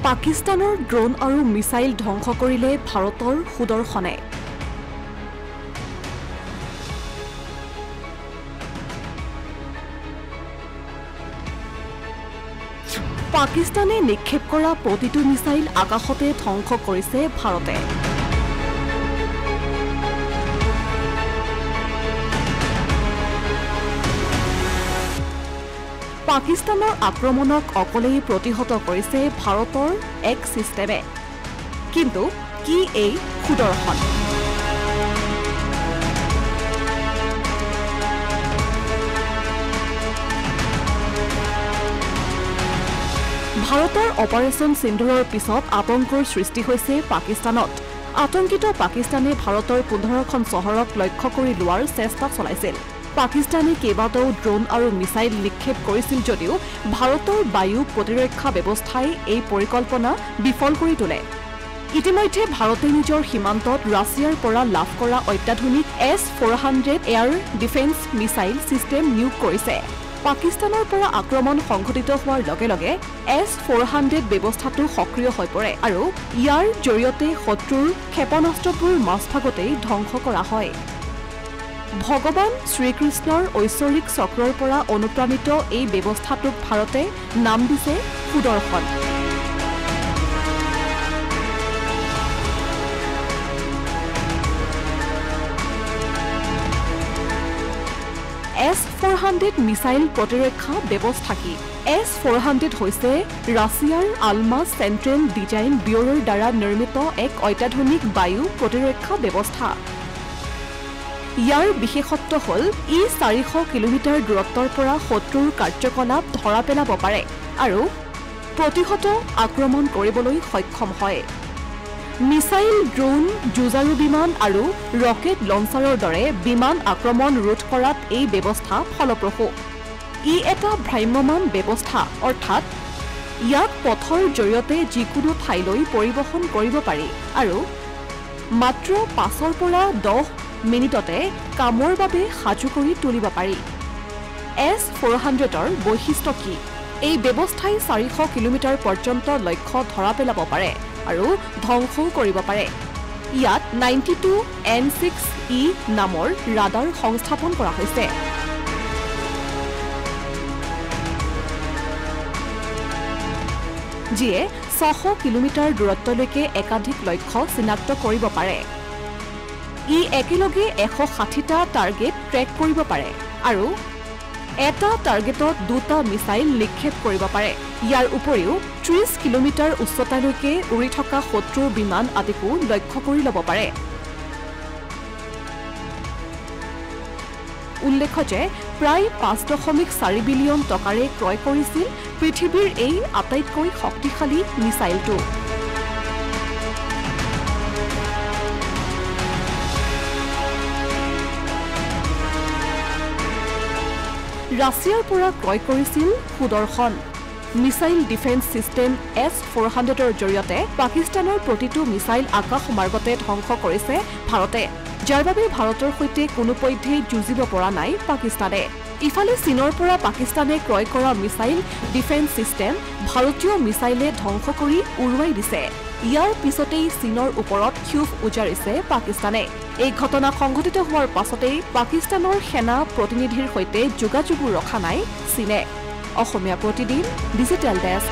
পাকিস্তানৰ ড্ৰোন আৰু মিছাইল ধ্বংস কৰিলে ভাৰতৰ সুদৰ্শনে। পাকিস্তানে নিক্ষেপ কৰা প্ৰতিটো মিছাইল আকাশতে ধ্বংস কৰিছে ভাৰতে। পাকিস্তানৰ আক্ৰমণক অকলেই প্ৰতিহত কৰিছে ভাৰতৰ এক সিস্টেমে। কিন্তু কি এই সুদৰ্শন? ভাৰতৰ অপাৰেশ্যন সিন্ধুৰৰ পিছত আতংকৰ সৃষ্টি হৈছে পাকিস্তানত। আতংকিত পাকিস্তানে ভাৰতৰ 15খন চহৰক লক্ষ্য কৰি লোৱাৰ চেষ্টা চলাইছিল। পাকিস্তানে কেইবাটাও ড্ৰোন আৰু মিছাইল নিক্ষেপ কৰিছিল যদিও ভাৰতৰ বায়ু প্ৰতিৰক্ষা ব্যৱস্থাই এই পৰিকল্পনা বিফল কৰি তোলে। ইতিমধ্যে ভাৰতে নিজৰ সীমান্তত ৰাছিয়াৰ পৰা লাভ কৰা অত্যাধুনিক S-400 air defence missile system নিয়োগ কৰিছে। পাকিস্তানৰ পৰা আক্ৰমণ সংঘটিত হোৱাৰ লগে লগে S-400 ব্যৱস্থাটো সক্ৰিয় হৈ পৰে আৰু ইয়াৰ জৰিয়তে শত্ৰুৰ ক্ষেপণাস্ত্ৰবোৰ মাজভাগতেই ধ্বংস কৰা হয়। ভগৱান শ্ৰীকৃষ্ণৰ ঐশ্বৰিক চক্ৰৰ পৰা অনুপ্ৰাণিত এই ব্যৱস্থাটোক ভাৰতে নাম দিছে সুদৰ্শন। S-400 মিছাইল প্ৰতিৰক্ষা ব্যৱস্থা কি? S-400 হৈছে ৰাছিয়াৰ আলমাজ চেণ্ট্ৰেল ডিজাইন ব্যুৰোৰ দ্বাৰা নিৰ্মিত এক অত্যাধুনিক বায়ু প্ৰতিৰক্ষা ব্যৱস্থা। ইয়াৰ বিশেষত্ব হ'ল ই 400 কিলোমিটাৰ দূৰত্বৰ পৰা শত্ৰুৰ কাৰ্যকলাপ ধৰা পেলাব পাৰে আৰু প্ৰতিহত আক্ৰমণ কৰিবলৈ সক্ষম হয়। মিছাইল, ড্ৰোন, যুঁজাৰু বিমান আৰু ৰকেট লঞ্চাৰৰ দৰে বিমান আক্ৰমণ ৰোধ কৰাত এই ব্যৱস্থা ফলপ্ৰসূ। ই এটা ভ্ৰাম্যমান ব্যৱস্থা, অৰ্থাৎ ইয়াক পথৰ জৰিয়তে যিকোনো ঠাইলৈ পৰিবহণ কৰিব পাৰি আৰু মাত্ৰ 5 পৰা 10 মিনিটতে কামৰ বাবে সাজু কৰি তুলিব পাৰি। S-400ৰ বৈশিষ্ট্য কি? এই ব্যৱস্থাই 400 কিলোমিটাৰ পৰ্যন্ত লক্ষ্য ধৰা পেলাব পাৰে আৰু ধ্বংসও কৰিব পাৰে। ইয়াত 92N6E নামৰ ৰাডাৰ সংস্থাপন কৰা হৈছে। যিয়ে 600 কিলোমিটাৰ দূৰত্বলৈকে একাধিক লক্ষ্য চিনাক্ত কৰিব পাৰে। ই একেলগে 160টা টাৰ্গেট ট্ৰেক কৰিব পাৰে আৰু এটা টাৰ্গেটত 2টা মিছাইল নিক্ষেপ কৰিব পাৰে। ইয়াৰ উপৰিও 30 কিলোমিটাৰ উচ্চতালৈকে উৰি থকা শত্ৰুৰ বিমান আদিকো লক্ষ্য কৰি ল'ব পাৰে। উল্লেখ্য যে প্ৰায় 5.4 বিলিয়ন টকাৰে ক্ৰয় কৰিছিল পৃথিৱীৰ এই আটাইতকৈ শক্তিশালী মিছাইলটো। ৰাছিয়াৰ পৰা ক্ৰয় কৰিছিল সুদৰ্শন মিছাইল ডিফেন্স ছিষ্টেম। S-400ৰ জৰিয়তে পাকিস্তানৰ প্ৰতিটো মিছাইল আকাশ মাৰ্গতে ধ্বংস কৰিছে ভাৰতে, যাৰ বাবে ভাৰতৰ সৈতে কোনোপধ্যেই যুঁজিব পৰা নাই পাকিস্তানে। ইফালে চীনৰ পৰা পাকিস্তানে ক্ৰয় কৰা মিছাইল ডিফেন্স ছিষ্টেম ভাৰতীয় মিছাইলে ধ্বংস কৰি উৰুৱাই দিছে। ইয়াৰ পিছতেই চীনৰ ওপৰত ক্ষোভ উজাৰিছে পাকিস্তানে। এই ঘটনা সংঘটিত হোৱাৰ পাছতেই পাকিস্তানৰ সেনা প্ৰতিনিধিৰ সৈতে যোগাযোগো ৰখা নাই চীনে। Asomiya Pratidin digital desk.